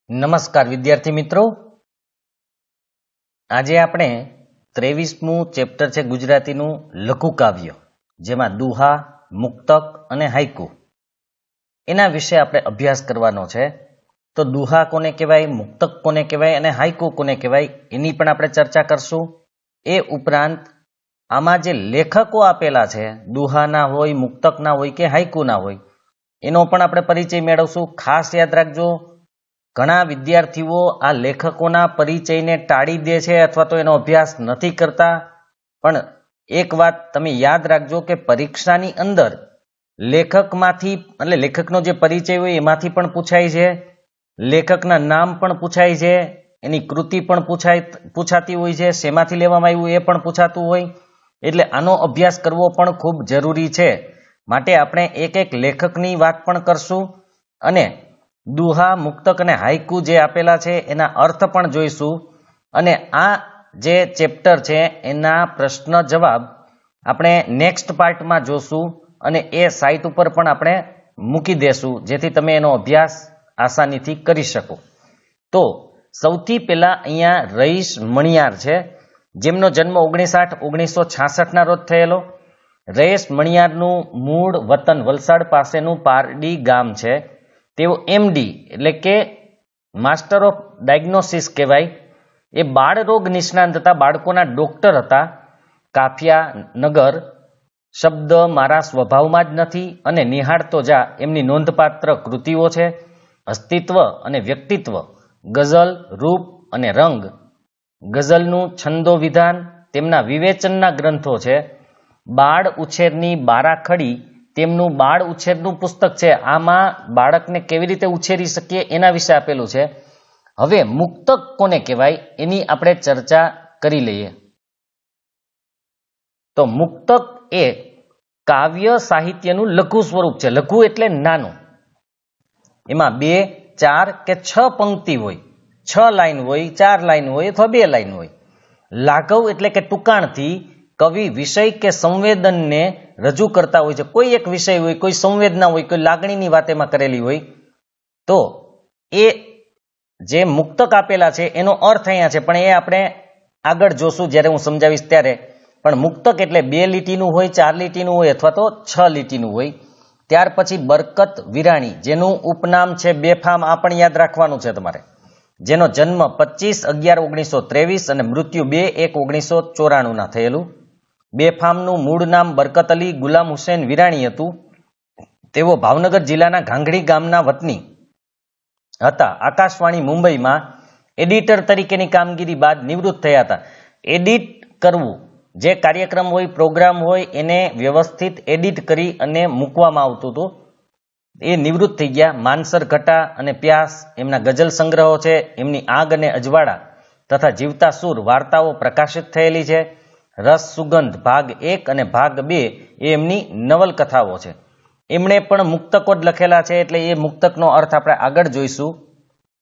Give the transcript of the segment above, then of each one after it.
નમસ્કાર વિદ્યાર્થી મિત્રો, આજે આપણે 23મું ચેપ્ટર છે ગુજરાતીનું લઘુ કાવ્ય, જેમાં દુહા, મુક્તક અને હાઈકુ એના વિશે આપણે અભ્યાસ કરવાનો છે. તો દુહા કોને કહેવાય, મુક્તક કોને કહેવાય અને હાઈકુ કોને કહેવાય એની પણ આપણે ચર્ચા કરશું. એ ઉપરાંત આમાં જે લેખકો આપેલા છે, દુહાના હોય, મુક્તકના હોય કે હાઈકુના હોય, એનો પણ આપણે પરિચય મેળવશું. ખાસ યાદ રાખજો, ઘણા વિદ્યાર્થીઓ આ લેખકોના પરિચયને ટાળી દે છે અથવા તો એનો અભ્યાસ નથી કરતા. પણ એક વાત તમે યાદ રાખજો કે પરીક્ષાની અંદર લેખકમાંથી એટલે લેખકનો જે પરિચય હોય એમાંથી પણ પૂછાય છે, લેખકના નામ પણ પૂછાય છે, એની કૃતિ પણ પૂછાતી હોય છે, શેમાંથી લેવામાં આવ્યું એ પણ પૂછાતું હોય. એટલે આનો અભ્યાસ કરવો પણ ખૂબ જરૂરી છે. માટે આપણે એક એક લેખકની વાત પણ કરશું અને દુહા, મુક્તક અને હાઈકુ જે આપેલા છે એના અર્થ પણ જોઈશું. અને આ જે ચેપ્ટર છે એના પ્રશ્ન જવાબ આપણે નેક્સ્ટ પાર્ટમાં જોશું અને એ સાઇટ ઉપર પણ આપણે મૂકી દેશું, જેથી તમે એનો અભ્યાસ આસાનીથી કરી શકો. તો સૌથી પહેલા અહીંયા રઈસ મણિયાર છે, જેમનો જન્મ 19/8/1966 રોજ થયેલો. રઈસ મણિયારનું મૂળ વતન વલસાડ પાસેનું પારડી ગામ છે. તેઓ એમડી એટલે કે માસ્ટર ઓફ ડાયગ્નોસિસ કહેવાય, એ બાળ રોગ નિષ્ણાંત હતા, બાળકોના ડોક્ટર હતા. કાફિયા નગર શબ્દ મારા સ્વભાવમાં જ નથી અને નિહાળતો જા એમની નોંધપાત્ર કૃતિઓ છે. અસ્તિત્વ અને વ્યક્તિત્વ, ગઝલ, રૂપ અને રંગ, ગઝલનું છંદો વિધાન તેમના વિવેચનના ગ્રંથો છે. બાળ ઉછેરની બારાખડી તેમનું બાળ ઉછેરનું પુસ્તક છે. આમાં બાળકને કેવી રીતે ઉછેરી શકીએ એના વિશે આપેલું છે. હવે મુક્તક કોને કહેવાય એની આપણે ચર્ચા કરી લઈએ. તો મુક્તક એ કાવ્ય સાહિત્યનું લઘુ સ્વરૂપ છે. લઘુ એટલે નાનું. એમાં 2, 4 કે 6 પંક્તિ હોય, 6 લાઈન હોય, 4 લાઈન હોય અથવા 2 લાઈન હોય. લાઘવ એટલે કે ટૂંકાણથી કવિ વિષય કે સંવેદનને રજૂ કરતા હોય છે. કોઈ એક વિષય હોય, કોઈ સંવેદના હોય, કોઈ લાગણીની વાત એમાં કરેલી હોય. તો એ જે મુક્તક આપેલા છે એનો અર્થ અહીંયા છે, પણ એ આપણે આગળ જોશું જ્યારે હું સમજાવીશ ત્યારે. પણ મુક્તક એટલે 2 લીટીનું હોય, 4 લીટીનું હોય અથવા તો 6 લીટીનું હોય. ત્યાર પછી બરકત વિરાણી, જેનું ઉપનામ છે બેફામ, આ પણ યાદ રાખવાનું છે તમારે, જેનો જન્મ 25/11/1923 અને મૃત્યુ 2/1/1994 થયેલું. બેફામનું મૂળ નામ બરકત અલી ગુલામ હુસેન વિરાણી હતું. તેઓ ભાવનગર જિલ્લાના ઘાંઘડી ગામના વતની હતા. આકાશવાણી મુંબઈમાં એડિટર તરીકેની કામગીરી બાદ નિવૃત્ત થયા હતા. એડિટ કરવું, જે કાર્યક્રમ હોય, પ્રોગ્રામ હોય, એને વ્યવસ્થિત એડિટ કરી અને મૂકવામાં આવતું હતું. એ નિવૃત્ત થઈ ગયા. માનસર ઘટા અને પ્યાસ એમના ગઝલ સંગ્રહો છે. એમની આગ અને અજવાળા તથા જીવતા સૂર વાર્તાઓ પ્રકાશિત થયેલી છે. રસ સુગંધ ભાગ 1 અને ભાગ 2 એ એમની નવલકથાઓ છે. એમણે પણ મુક્તકો જ લખેલા છે, એટલે એ મુક્તકનો અર્થ આપણે આગળ જોઈશું.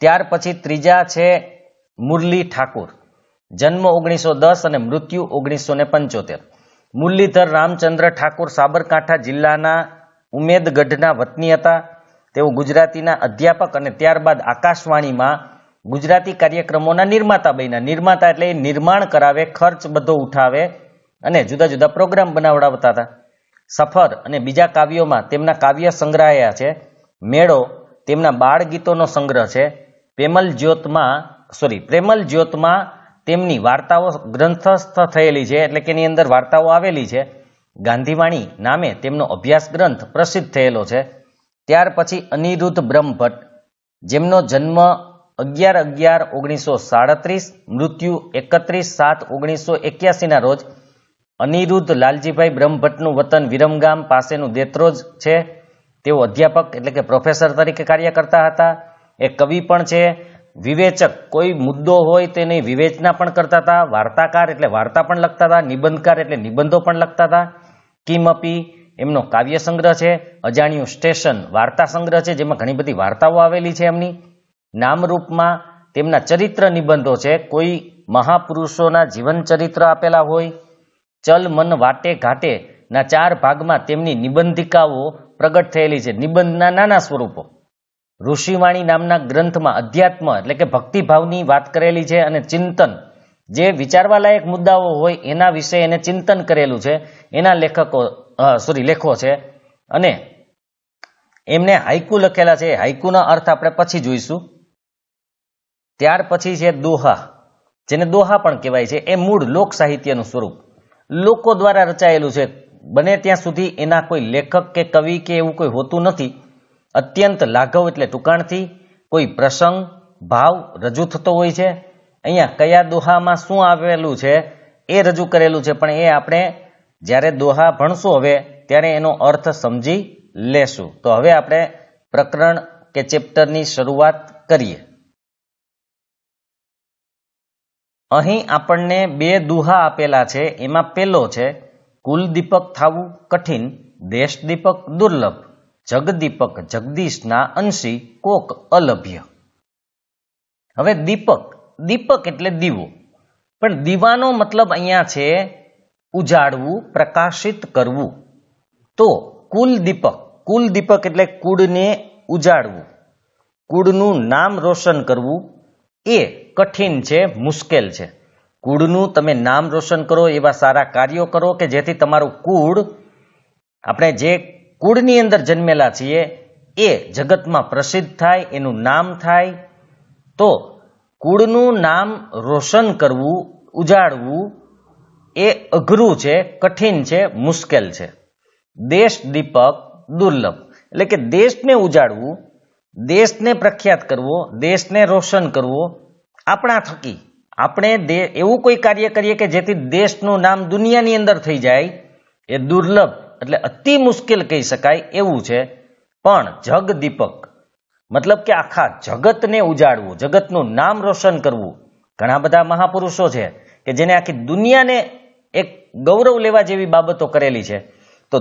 ત્યાર પછી ત્રીજા છે મુરલી ઠાકુર, જન્મ 1910 અને મૃત્યુ 1975. મુરલીધર રામચંદ્ર ઠાકુર સાબરકાંઠા જિલ્લાના ઉમેદગઢના વતની હતા. તેઓ ગુજરાતીના અધ્યાપક અને ત્યારબાદ આકાશવાણીમાં ગુજરાતી કાર્યક્રમોના નિર્માતા બન્યા. નિર્માતા એટલે નિર્માણ કરાવે, ખર્ચ બધો ઉઠાવે અને જુદા જુદા પ્રોગ્રામ બનાવડાવતા હતા. સફર અને બીજા કાવ્યોમાં તેમના કાવ્ય સંગ્રહાયા છે. મેળો તેમના બાળ ગીતોનો સંગ્રહ છે. પ્રેમલ જ્યોતમાં તેમની વાર્તાઓ ગ્રંથસ્થ થયેલી છે, એટલે કે એની અંદર વાર્તાઓ આવેલી છે. ગાંધીવાણી નામે તેમનો અભ્યાસ ગ્રંથ પ્રસિદ્ધ થયેલો છે. ત્યાર પછી અનિરુદ્ધ બ્રહ્મભટ્ટ, જેમનો જન્મ 11/11/1937, મૃત્યુ 31/7/1981 રોજ. અનિરુદ્ધ લાલજીભાઈ બ્રહ્મભટ્ટનું વતન વિરમગામ પાસેનું દેત્રોજ છે. તેઓ અધ્યાપક એટલે કે પ્રોફેસર તરીકે કાર્ય કરતા હતા. એ કવિ પણ છે. વિવેચક, કોઈ મુદ્દો હોય તેની વિવેચના પણ કરતા હતા. વાર્તાકાર એટલે વાર્તા પણ લખતા હતા. નિબંધકાર એટલે નિબંધો પણ લખતા હતા. કિમપી એમનો કાવ્ય સંગ્રહ છે. અજાણ્યું સ્ટેશન વાર્તા સંગ્રહ છે, જેમાં ઘણી બધી વાર્તાઓ આવેલી છે એમની. નામરૂપમાં તેમના ચરિત્ર નિબંધો છે. કોઈ મહાપુરુષોના જીવન ચરિત્ર આપેલા હોય. ચલ મન વાટે ઘાટે ના 4 ભાગમાં તેમની નિબંધિકાઓ પ્રગટ થયેલી છે. નિબંધના નાના સ્વરૂપો. ઋષિવાણી નામના ગ્રંથમાં અધ્યાત્મ એટલે કે ભક્તિભાવની વાત કરેલી છે અને ચિંતન જે વિચારવાલાયક મુદ્દાઓ હોય એના વિશે એને ચિંતન કરેલું છે એના લેખો છે અને એમને હાઈકુ લખેલા છે. હાઈકુનો અર્થ આપણે પછી જોઈશું. ત્યાર પછી છે દોહા, જેને દોહા પણ કહેવાય છે. એ મૂળ લોક સાહિત્યનું સ્વરૂપ લોકો દ્વારા રચાયેલું છે. બને ત્યાં સુધી એના કોઈ લેખક કે કવિ કે એવું કોઈ હોતું નથી. અત્યંત લાઘવ એટલે ટૂંકાણથી કોઈ પ્રસંગ ભાવ રજૂ થતો હોય છે. અહીંયા કયા દોહામાં શું આવેલું છે એ રજૂ કરેલું છે, પણ એ આપણે જ્યારે દોહા ભણશું હવે ત્યારે એનો અર્થ સમજી લેશું. તો હવે આપણે પ્રકરણ કે ચેપ્ટરની શરૂઆત કરીએ. અહીં આપણને બે દુહા આપેલા છે. એમાં પેલો છે કુલદીપક થાવું કઠિન, દેશદીપક દુર્લભ, જગદીપક જગદીશના અંશી કોક અલભ્ય. હવે દીપક એટલે દીવો, પણ દીવાનો મતલબ અહીંયા છે ઉજાડવું, પ્રકાશિત કરવું. તો કુલદીપક એટલે કુળને ઉજાડવું, કુળનું નામ રોશન કરવું એ કઠિન છે, મુશ્કેલ છે. કુળનું તમે નામ રોશન કરો, એવા સારા કાર્યો કરો કે જેથી તમારું કુળ, આપણે જે કુળની અંદર જન્મેલા છીએ એ જગતમાં પ્રસિદ્ધ થાય, એનું નામ થાય. તો કુળનું નામ રોશન કરવું, ઉજાડવું એ અઘરું છે, કઠિન છે, મુશ્કેલ છે. દેશ દીપક દુર્લભ એટલે કે દેશને ઉજાડવું, દેશને પ્રખ્યાત કરવો, દેશને રોશન કરવો આપણા થકી. આપણે એવું કોઈ કાર્ય કરીએ કે જેથી દેશનું નામ દુનિયાની અંદર થઈ જાય, એ દુર્લભ એટલે અતિ મુશ્કેલ કહી શકાય એવું છે. પણ જગદીપક મતલબ કે આખા જગતને ઉજાડવું, જગતનું નામ રોશન કરવું. ઘણા બધા મહાપુરુષો છે કે જેને આખી દુનિયાને એક ગૌરવ લેવા જેવી બાબતો કરેલી છે. તો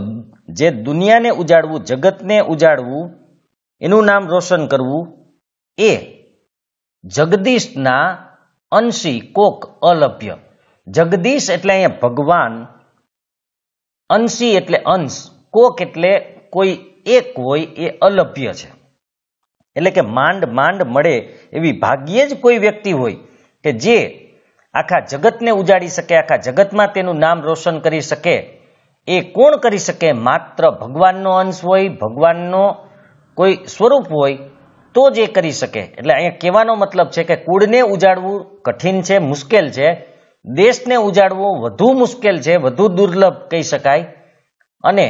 જે દુનિયાને ઉજાડવું, જગતને ઉજાડવું, એનું નામ રોશન કરવું એ જગદીશના અંશી કોક અલભ્ય. જગદીશ એટલે અહીંયા ભગવાન, અંશી એટલે અંશ, કોક એટલે કોઈ એક હોય એ અલભ્ય છે. એટલે કે માંડ મળે એવી ભાગ્યે જ કોઈ વ્યક્તિ હોય કે જે આખા જગતને ઉજાડી શકે, આખા જગતમાં તેનું નામ રોશન કરી શકે. એ કોણ કરી શકે? માત્ર ભગવાનનો અંશ હોય, ભગવાનનો કોઈ સ્વરૂપ હોય તો જ એ કરી શકે. એટલે અહીંયા કહેવાનો મતલબ છે કે કુળને ઉજાડવું કઠિન છે, મુશ્કેલ છે. દેશને ઉજાડવો વધુ મુશ્કેલ છે, વધુ દુર્લભ કહી શકાય. અને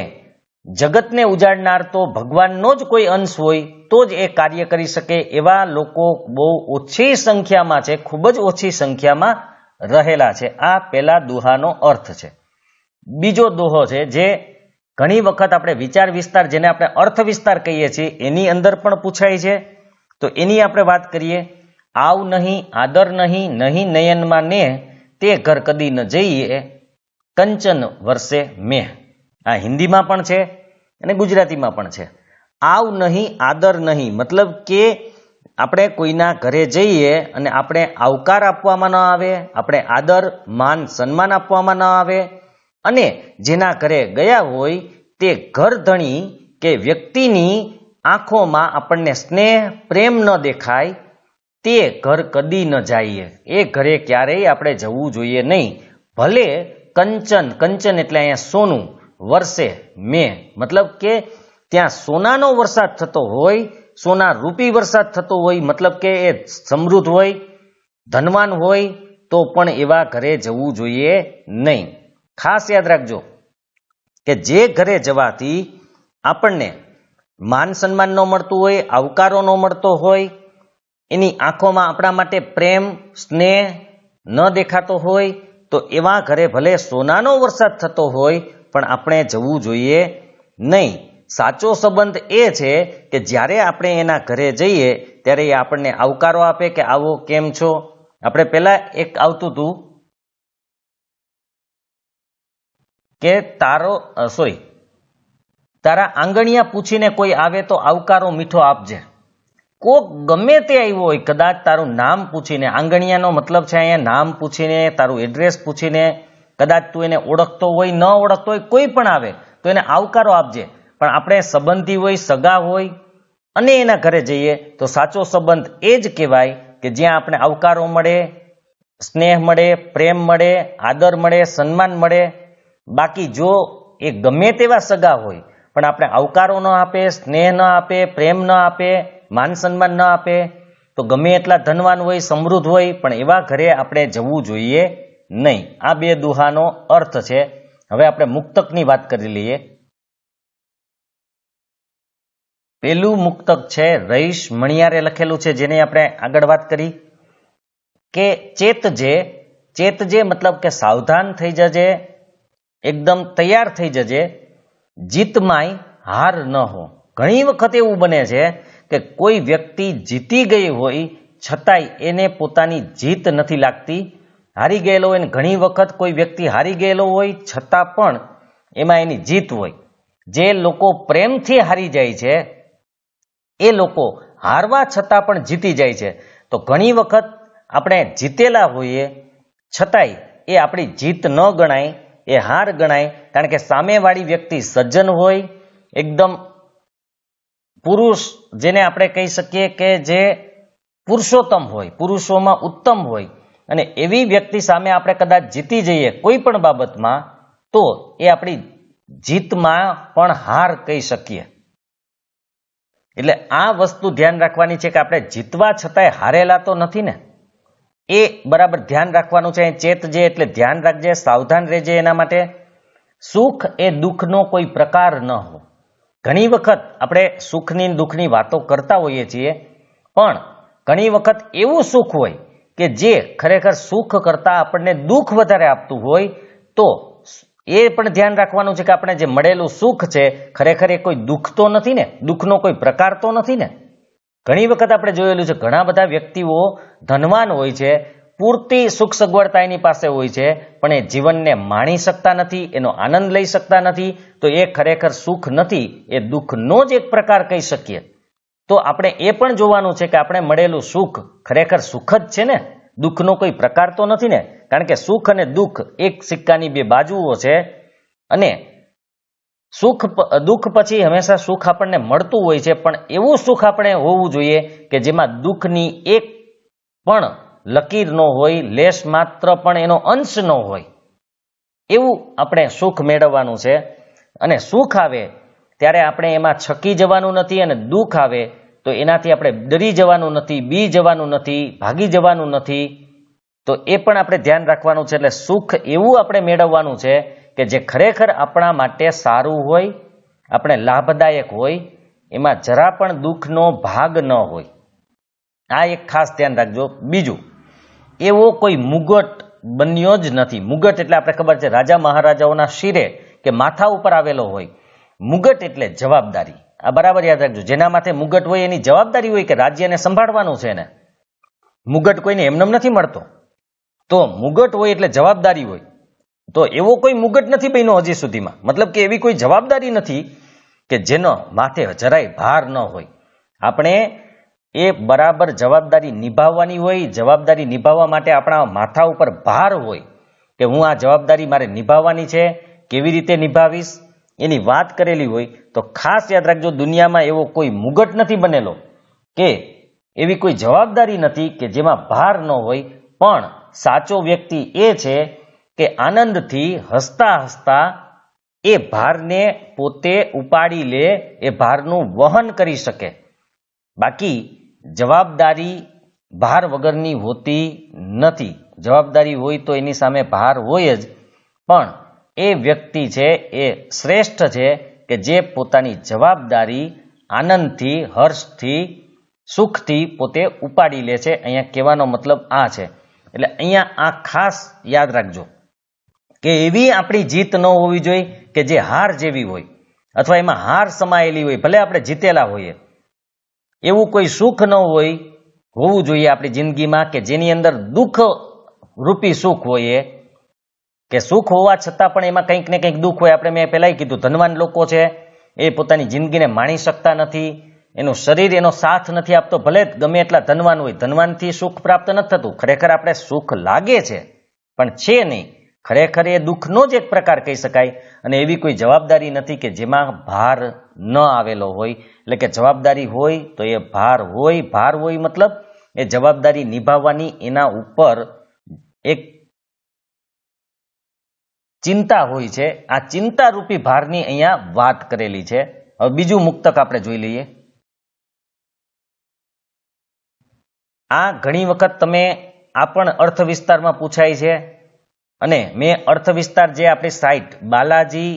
જગતને ઉજાડનાર તો ભગવાનનો જ કોઈ અંશ હોય તો જ એ કાર્ય કરી શકે. એવા લોકો બહુ ઓછી સંખ્યામાં છે, ખૂબ જ ઓછી સંખ્યામાં રહેલા છે. આ પહેલા દોહાનો અર્થ છે. બીજો દોહો છે જે ઘણી વખત આપણે વિચાર વિસ્તાર, જેને આપણે અર્થ વિસ્તાર કહીએ છીએ, એની અંદર પણ પૂછાય છે. તો એની આપણે વાત કરીએ. આવ નહીં, આદર નહીં, નહીં નયનમાં ને, તે ઘર કદી ન જઈએ, કંચન વર્ષે મેં. આ હિન્દીમાં પણ છે અને ગુજરાતીમાં પણ છે. આવ નહીં, આદર નહીં મતલબ કે આપણે કોઈના ઘરે જઈએ અને આપણે આવકાર આપવામાં ન આવે, આપણે આદર માન સન્માન આપવામાં ન આવે, અને જેના ઘરે ગયા હોય તે ઘરધણી કે વ્યક્તિની આંખોમાં આપણને સ્નેહ પ્રેમ ન દેખાય, તે ઘર કદી ન જઈએ. એ ઘરે ક્યારેય આપણે જવું જોઈએ નહીં. ભલે કંચન એટલે અહીંયા સોનું, વર્ષે મેં મતલબ કે ત્યાં સોનાનો વરસાદ થતો હોય, સોના રૂપી વરસાદ થતો હોય, મતલબ કે એ સમૃદ્ધ હોય, ધનવાન હોય, તો પણ એવા ઘરે જવું જોઈએ નહીં. ખાસ યાદ રાખજો કે જે ઘરે જવાથી આપણને માન સન્માન ન મળતું હોય, આવકારો ન મળતો હોય, એની આંખોમાં આપણા માટે પ્રેમ સ્નેહ ન દેખાતો હોય, તો એવા ઘરે ભલે સોનાનો વરસાદ થતો હોય પણ આપણે જવું જોઈએ નહીં. સાચો સંબંધ એ છે કે જ્યારે આપણે એના ઘરે જઈએ ત્યારે એ આપણને આવકારો આપે કે આવો, કેમ છો. આપણે પહેલા એક આવતું હતું કે તારા આંગણિયા પૂછીને કોઈ આવે તો આવકારો મીઠો આપજે. કોક ગમે તે આવ્યો હોય, કદાચ તારું નામ પૂછીને, આંગણિયાનો મતલબ છે અહીંયા નામ પૂછીને, તારું એડ્રેસ પૂછીને, કદાચ તું એને ઓળખતો હોય, ન ઓળખતો હોય, કોઈ પણ આવે તો એને આવકારો આપજે. પણ આપણે સંબંધી હોય, સગા હોય અને એના ઘરે જઈએ તો સાચો સંબંધ એ જ કહેવાય કે જ્યાં આપણે આવકારો મળે, સ્નેહ મળે, પ્રેમ મળે, આદર મળે, સન્માન મળે. બાકી જો એ ગમે તેવા સગા હોય પણ આપણે આવકારો ન આપે, સ્નેહ ન આપે, પ્રેમ ન આપે, માન સન્માન ન આપે, તો ગમે એટલા ધનવાન હોય, સમૃદ્ધ હોય, પણ એવા ઘરે આપણે જવું જોઈએ નહીં. આ બે દુહાનો અર્થ છે. હવે આપણે મુક્તકની વાત કરી લઈએ. પેલું મુક્તક છે રહીશ મણિયારે લખેલું છે, જેની આપણે આગળ વાત કરી કે ચેતજે મતલબ કે સાવધાન થઈ જજે, એકદમ તૈયાર થઈ જજે, જીતમાય હાર ન હો. ઘણી વખત એવું બને છે કે કોઈ વ્યક્તિ જીતી ગઈ હોય છતાંય એને પોતાની જીત નથી લાગતી, હારી ગયેલો હોય. ઘણી વખત કોઈ વ્યક્તિ હારી ગયેલો હોય છતાં પણ એમાં એની જીત હોય. જે લોકો પ્રેમથી હારી જાય છે એ લોકો હારવા છતાં પણ જીતી જાય છે. તો ઘણી વખત આપણે જીતેલા હોઈએ છતાંય એ આપણી જીત ન ગણાય, એ હાર ગણાય. કારણ કે સામેવાળી વ્યક્તિ સજ્જન હોય, એકદમ પુરુષ, જેને આપણે કહી શકીએ કે જે પુરુષોત્તમ હોય, પુરુષોમાં ઉત્તમ હોય, અને એવી વ્યક્તિ સામે આપણે કદાચ જીતી જઈએ કોઈ પણ બાબતમાં, તો એ આપણી જીતમાં પણ હાર કહી શકીએ. એટલે આ વસ્તુ ધ્યાન રાખવાની છે કે આપણે જીતવા છતાંય હારેલા તો નથી ને, એ બરાબર ધ્યાન રાખવાનું છે. ચેતજે એટલે ધ્યાન રાખજે, સાવધાન રહેજે. એના માટે સુખ એ દુઃખનો કોઈ પ્રકાર ન હો. ઘણી વખત આપણે સુખની દુઃખની વાતો કરતા હોઈએ છીએ, પણ ઘણી વખત એવું સુખ હોય કે જે ખરેખર સુખ કરતા આપણને દુઃખ વધારે આપતું હોય, તો એ પણ ધ્યાન રાખવાનું છે કે આપણે જે મળેલું સુખ છે ખરેખર એ કોઈ દુઃખ તો નથી ને, દુઃખનો કોઈ પ્રકાર તો નથી ને. ઘણી વખત આપણે જોયેલું છે ઘણા બધા વ્યક્તિઓ ધનવાન હોય છે, પૂરતી સુખ સગવડતા એની પાસે હોય છે, પણ એ જીવનને માણી શકતા નથી, એનો આનંદ લઈ શકતા નથી. તો એ ખરેખર સુખ નથી, એ દુઃખનો જ એક પ્રકાર કહી શકીએ. તો આપણે એ પણ જોવાનું છે કે આપણે મળેલું સુખ ખરેખર સુખ જ છે ને, દુઃખનો કોઈ પ્રકાર તો નથી ને. કારણ કે સુખ અને દુઃખ એક સિક્કાની બે બાજુઓ છે, અને દુઃખ પછી હંમેશા સુખ આપણને મળતું હોય છે, પણ એવું સુખ આપણે હોવું જોઈએ કે જેમાં દુઃખની એક પણ લકીર ન હોય, લેશ માત્ર પણ એનો અંશ ન હોય. એવું આપણે સુખ મેળવવાનું છે. અને સુખ આવે ત્યારે આપણે એમાં છકી જવાનું નથી, અને દુઃખ આવે તો એનાથી આપણે ડરી જવાનું નથી, બી જવાનું નથી, ભાગી જવાનું નથી. તો એ પણ આપણે ધ્યાન રાખવાનું છે. એટલે સુખ એવું આપણે મેળવવાનું છે કે જે ખરેખર આપણા માટે સારું હોય, આપણે લાભદાયક હોય, એમાં જરા પણ દુઃખનો ભાગ ન હોય. આ એક ખાસ ધ્યાન રાખજો. બીજું, એવો કોઈ મુગટ બન્યો જ નથી. મુગટ એટલે આપણે ખબર છે રાજા મહારાજાઓના શિરે કે માથા ઉપર આવેલો હોય. મુગટ એટલે જવાબદારી. આ બરાબર યાદ રાખજો. જેના માથે મુગટ હોય એની જવાબદારી હોય કે રાજ્યને સંભાળવાનું છે એને. મુગટ કોઈને એમનેમ નથી મળતો. તો મુગટ હોય એટલે જવાબદારી હોય. તો એવો કોઈ મુગટ નથી બન્યો હજી સુધીમાં. મતલબ કે એવી કોઈ જવાબદારી નથી કે જેનો માથે જરાય ભાર ન હોય. આપણે એ બરાબર જવાબદારી નિભાવવાની હોય. જવાબદારી નિભાવવા માટે આપણા માથા ઉપર ભાર હોય કે હું આ જવાબદારી મારે નિભાવવાની છે, કેવી રીતે નિભાવીશ એની વાત કરેલી હોય. તો ખાસ યાદ રાખજો, દુનિયામાં એવો કોઈ મુગટ નથી બનેલો કે એવી કોઈ જવાબદારી નથી કે જેમાં ભાર ન હોય. પણ સાચો વ્યક્તિ એ છે કે આનંદથી હસતા હસતા એ ભારને પોતે ઉપાડી લે, એ ભારનું વહન કરી શકે. બાકી જવાબદારી ભાર વગરની હોતી નથી. જવાબદારી હોય તો એની સામે ભાર હોય જ, પણ એ વ્યક્તિ છે એ શ્રેષ્ઠ છે કે જે પોતાની જવાબદારી આનંદથી, હર્ષથી, સુખથી પોતે ઉપાડી લે છે. અહીંયા કહેવાનો મતલબ આ છે. એટલે અહીંયા આ ખાસ યાદ રાખજો કે એવી આપણી જીત ન હોવી જોઈએ કે જે હાર જેવી હોય, અથવા એમાં હાર સમાયેલી હોય. ભલે આપણે જીતેલા હોઈએ, એવું કોઈ સુખ ન હોવું જોઈએ આપણી જિંદગીમાં કે જેની અંદર દુઃખ રૂપી સુખ હોય. કે સુખ હોવા છતાં પણ એમાં કંઈક ને કંઈક દુઃખ હોય. આપણે મેં પહેલાં કીધું, ધનવાન લોકો છે એ પોતાની જિંદગીને માણી શકતા નથી, એનું શરીર એનો સાથ નથી આપતો. ભલે ગમે એટલા ધનવાન હોય, ધનવાનથી સુખ પ્રાપ્ત નથી થતું. ખરેખર આપણે સુખ લાગે છે પણ છે નહીં. ખરેખર એ દુઃખનો જ એક પ્રકાર કહી શકાય અને એવી કોઈ જવાબદારી નથી કે જેમાં ભાર ન આવેલો હોય. એટલે કે જવાબદારી હોય તો એ ભાર હોય મતલબ એ જવાબદારી નિભાવવાની એના ઉપર એક ચિંતા હોય છે. આ ચિંતા રૂપી ભારની અહીંયા વાત કરેલી છે. હવે બીજું મુક્તક આપણે જોઈ લઈએ. આ ઘણી વખત તમે આ પણ અર્થ વિસ્તારમાં પૂછાય છે અને મેં અર્થ વિસ્તાર જે આપણી site Balaji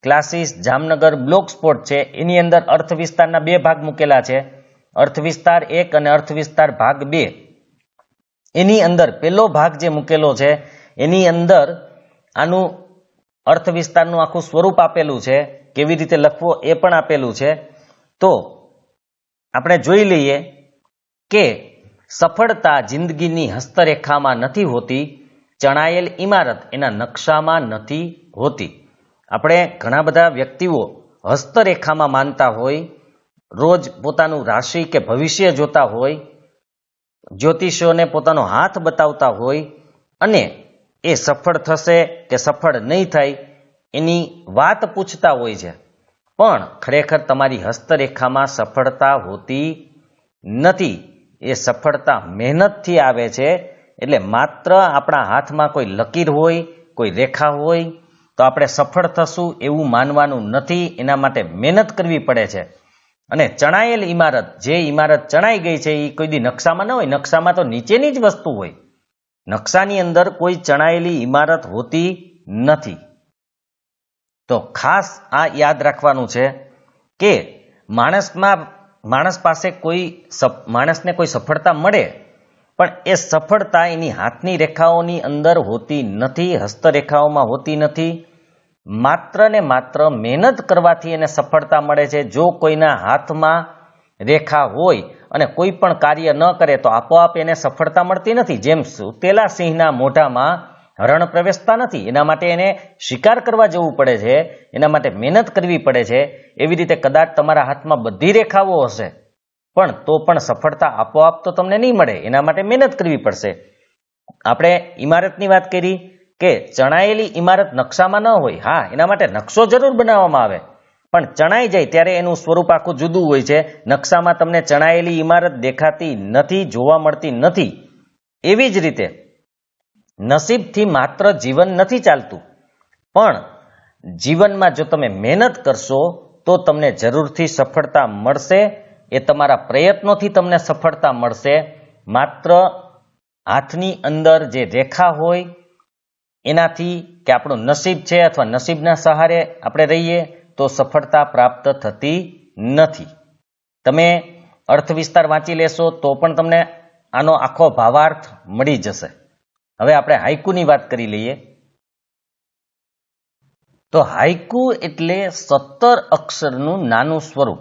classes Jamnagar blog spot છે એની અંદર અર્થ વિસ્તારના 2 ભાગ મૂકેલા છે. અર્થ વિસ્તાર 1 અને અર્થ વિસ્તાર ભાગ 2. એની અંદર પહેલો ભાગ જે મૂકેલો છે એની અંદર આનું અર્થ વિસ્તારનું આખું સ્વરૂપ આપેલું છે, કેવી રીતે લખવો એ પણ આપેલું છે. તો આપણે જોઈ લઈએ કે સફળતા જિંદગીની હસ્તરેખામાં નથી હોતી, ચણાયેલ ઇમારત એના નકશામાં નથી હોતી. આપણે ઘણા બધા વ્યક્તિઓ હસ્તરેખામાં માનતા હોય, રોજ પોતાનું રાશિ કે ભવિષ્ય જોતા હોય, જ્યોતિષીઓને પોતાનો હાથ બતાવતા હોય અને એ સફળ થશે કે સફળ નહીં થાય એની વાત પૂછતા હોય છે. પણ ખરેખર તમારી હસ્તરેખામાં સફળતા હોતી નથી. એ સફળતા મહેનતથી આવે છે. એટલે માત્ર આપણા હાથમાં કોઈ લકીર હોય, કોઈ રેખા હોય તો આપણે સફળ થશું એવું માનવાનું નથી. એના માટે મહેનત કરવી પડે છે. અને ચણાયેલ ઇમારત, જે ઇમારત ચણાઈ ગઈ છે એ કોઈ દી નકશામાં ન હોય. નકશામાં તો નીચેની જ વસ્તુ હોય. નકશાની અંદર કોઈ ચણાયેલી ઇમારત હોતી નથી. તો ખાસ આ યાદ રાખવાનું છે કે માણસ પાસે માણસને કોઈ સફળતા મળે પણ એ સફળતા એની હાથની રેખાઓની અંદર હોતી નથી, હસ્તરેખાઓમાં હોતી નથી. માત્ર ને માત્ર મહેનત કરવાથી એને સફળતા મળે છે. જો કોઈના હાથમાં રેખા હોય અને કોઈ પણ કાર્ય ન કરે તો આપોઆપ એને સફળતા મળતી નથી. જેમ સુતેલા સિંહના મોઢામાં હરણ પ્રવેશતા નથી, એના માટે એને શિકાર કરવા જવું પડે છે, એના માટે મહેનત કરવી પડે છે. એવી રીતે કદાચ તમારા હાથમાં બધી રેખાઓ હશે પણ તો પણ સફળતા આપોઆપ તો તમને નહીં મળે, એના માટે મહેનત કરવી પડશે. આપણે ઇમારતની વાત કરી કે ચણાયેલી ઇમારત નકશામાં ન હોય. હા, એના માટે નકશો જરૂર બનાવવામાં આવે પણ ચણાઈ જાય ત્યારે એનું સ્વરૂપ આખું જુદું હોય છે. નકશામાં તમને ચણાયેલી ઇમારત દેખાતી નથી, જોવા મળતી નથી. એવી જ રીતે નસીબથી માત્ર જીવન નથી ચાલતું, પણ જીવનમાં જો તમે મહેનત કરશો તો તમને જરૂરથી સફળતા મળશે. એ તમારા પ્રયત્નોથી તમને સફળતા મળશે. માત્ર હાથની અંદર જે રેખા હોય એનાથી કે આપણું નસીબ છે અથવા નસીબના સહારે આપણે રહીએ તો સફળતા પ્રાપ્ત થતી નથી. તમે અર્થ વિસ્તાર વાંચી લેશો તો પણ તમને આનો આખો ભાવાર્થ મળી જશે. હવે આપણે હાઈકુની વાત કરી લઈએ. તો હાઈકુ એટલે 17 અક્ષરનું નાનું સ્વરૂપ,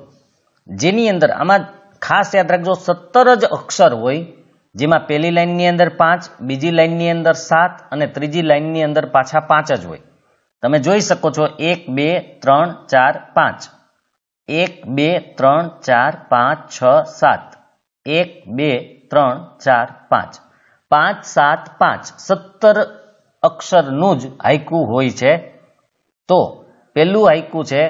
જેની અંદર આમાં ખાસ યાદ રાખજો 17 જ અક્ષર હોય, જેમાં પહેલી લાઈનની અંદર 5, બીજી લાઈનની અંદર 7 અને ત્રીજી લાઈનની અંદર પાછા 5 જ હોય. તમે જોઈ શકો છો 1 2 3 4 5, 1 2 3 4 5 6 7, 1 2 3 4 5, 5 7 5, 17 અક્ષરનું જ હાઈકુ હોય છે. તો પહેલું હાઈકુ છે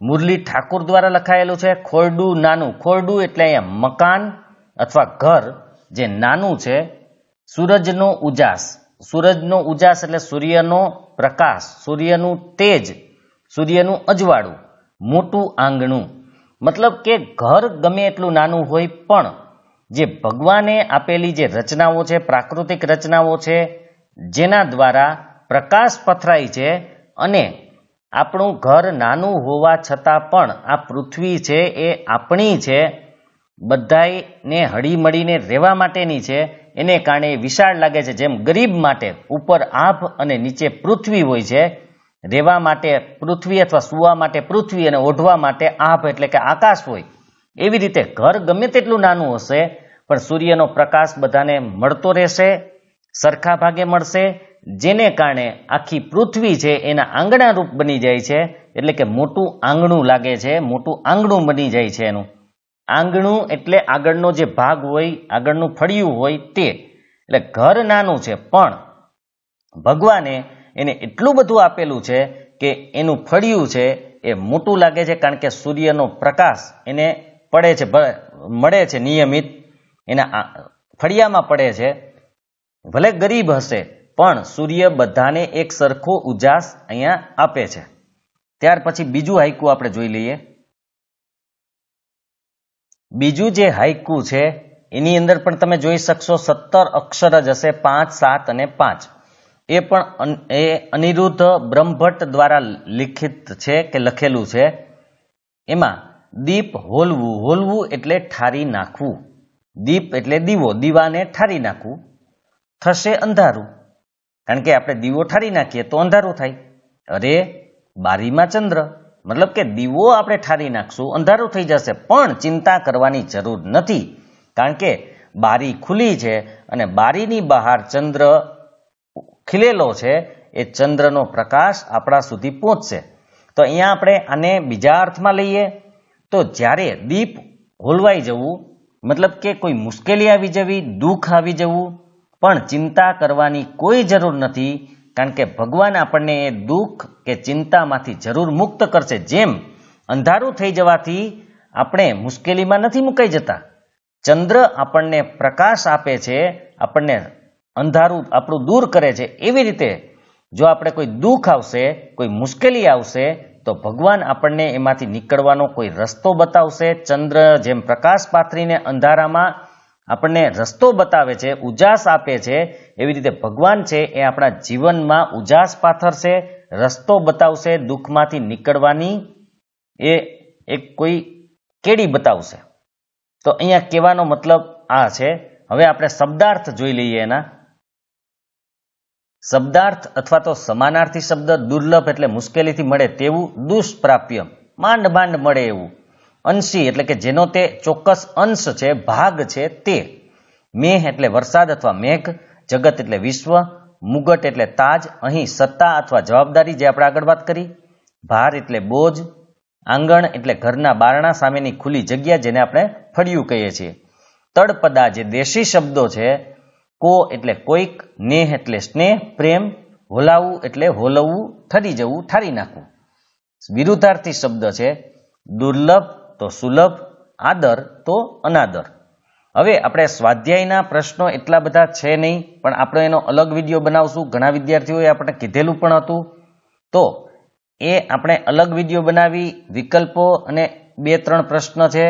મુરલી ઠાકુર દ્વારા લખાયેલું છે, ખોરડું નાનું. ખોરડું એટલે અહીંયા મકાન અથવા ઘર જે નાનું છે. સૂરજનો ઉજાસ, સૂરજનો ઉજાસ એટલે સૂર્યનો પ્રકાશ, સૂર્યનું તેજ, સૂર્યનું અજવાળું. મોટું આંગણું મતલબ કે ઘર ગમે એટલું નાનું હોય પણ જે ભગવાને આપેલી જે રચનાઓ છે, પ્રાકૃતિક રચનાઓ છે, જેના દ્વારા પ્રકાશ પથરાય છે અને આપણું ઘર નાનું હોવા છતાં પણ આ પૃથ્વી છે એ આપણી છે, બધાને હળીમળીને રહેવા માટેની છે. એને કારણે વિશાળ લાગે છે. જેમ ગરીબ માટે ઉપર આભ અને નીચે પૃથ્વી હોય છે, રહેવા માટે પૃથ્વી અથવા સૂવા માટે પૃથ્વી અને ઓઢવા માટે આભ એટલે કે આકાશ હોય, એવી રીતે ઘર ગમે તેટલું નાનું હશે પણ સૂર્યનો પ્રકાશ બધાને મળતો રહેશે, સરખા ભાગે મળશે, જેને કારણે આખી પૃથ્વી છે એના આંગણા રૂપ બની જાય છે. એટલે કે મોટું આંગણું લાગે છે, મોટું આંગણું બની જાય છે. એનું આંગણું એટલે આગળનો જે ભાગ હોય, આગળનું ફળિયું હોય તે. એટલે ઘર નાનું છે પણ ભગવાને એને એટલું બધું આપેલું છે કે એનું ફળિયું છે એ મોટું લાગે છે, કારણ કે સૂર્યનો પ્રકાશ એને પડે છે, મળે છે નિયમિત, એના ફળિયામાં પડે છે. ભલે ગરીબ હશે પણ સૂર્ય બધાને એક સરખો ઉજાસ અહીંયા આપે છે. ત્યાર પછી બીજું હાઈકુ આપણે જોઈ લઈએ. બીજું જે હાઈકુ છે એની અંદર પણ તમે જોઈ શકશો 17 અક્ષર જ હશે, 5, 7 અને 5. એ પણ અનિરુદ્ધ બ્રહ્મભટ્ટ દ્વારા લિખિત છે કે લખેલું છે. એમાં દીપ હોલવું, હોલવું એટલે ઠારી નાખવું, દીપ એટલે દીવો, દીવાને ઠારી નાખવું. થશે અંધારું, કારણ કે આપણે દીવો ઠારી નાખીએ તો અંધારું થાય. અરે બારીમાં ચંદ્ર, મતલબ કે દીવો આપણે ઠારી નાખશું અંધારું થઈ જશે, પણ ચિંતા કરવાની જરૂર નથી, કારણ કે બારી ખુલ્લી છે અને બારીની બહાર ચંદ્ર ખીલેલો છે. એ ચંદ્રનો પ્રકાશ આપણા સુધી પહોંચશે. તો અહીંયા આપણે આને બીજા અર્થમાં લઈએ તો જ્યારે દીપ હોલવાઈ જવું, મતલબ કે કોઈ મુશ્કેલી આવી જવી, દુઃખ આવી જવું, પણ ચિંતા કરવાની કોઈ જરૂર નથી, કારણ કે ભગવાન આપણને એ દુઃખ કે ચિંતામાંથી જરૂર મુક્ત કરશે. જેમ અંધારું થઈ જવાથી આપણે મુશ્કેલીમાં નથી મુકાઈ જતા, ચંદ્ર આપણને પ્રકાશ આપે છે, આપણને અંધારું આપણું દૂર કરે છે, એવી રીતે જો આપણે કોઈ દુઃખ આવશે, કોઈ મુશ્કેલી આવશે તો ભગવાન આપણને એમાંથી નીકળવાનો કોઈ રસ્તો બતાવશે. ચંદ્ર જેમ પ્રકાશ પાથરીને અંધારામાં આપણને રસ્તો બતાવે છે, ઉજાસ આપે છે, એવી રીતે ભગવાન છે એ આપણા જીવનમાં ઉજાસ પાથરશે, રસ્તો બતાવશે, દુઃખમાંથી નીકળવાની એ એક કોઈ કેડી બતાવશે. તો અહીંયા કહેવાનો મતલબ આ છે. હવે આપણે શબ્દાર્થ જોઈ લઈએ. એના શબ્દાર્થ અથવા તો સમાનાર્થી શબ્દ દુર્લભ એટલે મુશ્કેલીથી મળે તેવું, દુષ્પ્રાપ્ય માંડ માંડ મળે એવું, અંશી એટલે કે જેનો તે ચોક્કસ અંશ છે, ભાગ છે તે, મેહ એટલે વરસાદ અથવા મેઘ, જગત એટલે વિશ્વ, મુગટ એટલે તાજ, અહીં સત્તા અથવા જવાબદારી જે આપણે આગળ વાત કરી, ભાર એટલે બોજ, આંગણ એટલે ઘરના બારણા સામેની ખુલ્લી જગ્યા જેને આપણે ફળિયું કહીએ છીએ, તળપદા જે દેશી શબ્દો છે, કો એટલે કોઈક, નેહ એટલે સ્નેહ પ્રેમ, હોલાવું એટલે હોલવવું, ઠરી જવું, ઠારી નાખવું. વિરુદ્ધાર્થી શબ્દ છે, દુર્લભ તો સુલભ, આદર તો અનાદર. હવે આપણે સ્વાધ્યાયના પ્રશ્નો એટલા બધા છે નહીં, પણ આપણે એનો અલગ વિડીયો બનાવશું. ઘણા વિદ્યાર્થીઓએ આપણે કીધેલું પણ હતું, તો એ આપણે અલગ વિડીયો બનાવી વિકલ્પો અને 2-3 પ્રશ્ન છે,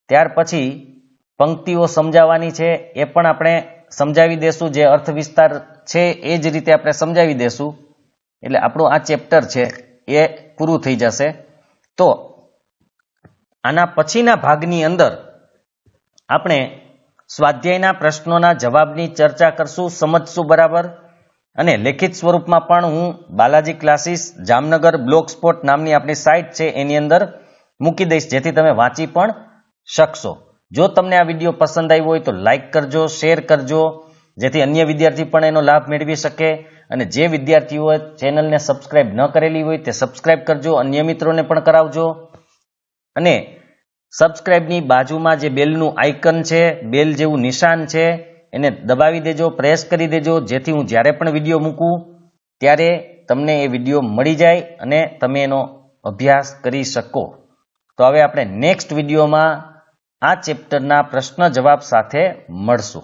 ત્યાર પછી પંક્તિઓ સમજાવવાની છે, એ પણ આપણે સમજાવી દેશું. જે અર્થ વિસ્તાર છે એ જ રીતે આપણે સમજાવી દેશું, એટલે આપણું આ ચેપ્ટર છે એ પૂરું થઈ જશે. તો આના પછીના ભાગની અંદર આપણે સ્વાધ્યાયના પ્રશ્નોના જવાબની ચર્ચા કરશું, સમજશું બરાબર. અને લેખિત સ્વરૂપમાં પણ હું બાલાજી ક્લાસીસ જામનગર બ્લોગસ્પોટ નામની આપણી સાઇટ છે એની અંદર મૂકી દઈશ, જેથી તમે વાંચી પણ શકશો. જો તમને આ વિડીયો પસંદ આવ્યો હોય તો લાઈક કરજો, શેર કરજો, જેથી અન્ય વિદ્યાર્થી પણ એનો લાભ મેળવી શકે. અને જે વિદ્યાર્થીઓએ ચેનલને સબસ્ક્રાઇબ ન કરેલી હોય તે સબસ્ક્રાઇબ કરજો, અન્ય મિત્રોને પણ કરાવજો. અને સબસ્ક્રાઇબની બાજુમાં જે બેલનું આઇકન છે, બેલ જેવું નિશાન છે, એને દબાવી દેજો, પ્રેસ કરી દેજો, જેથી હું જ્યારે પણ વિડીયો મૂકું ત્યારે તમને એ વિડીયો મળી જાય અને તમે એનો અભ્યાસ કરી શકો. તો હવે આપણે નેક્સ્ટ વિડીયોમાં આ ચેપ્ટરના પ્રશ્ન જવાબ સાથે મળશું.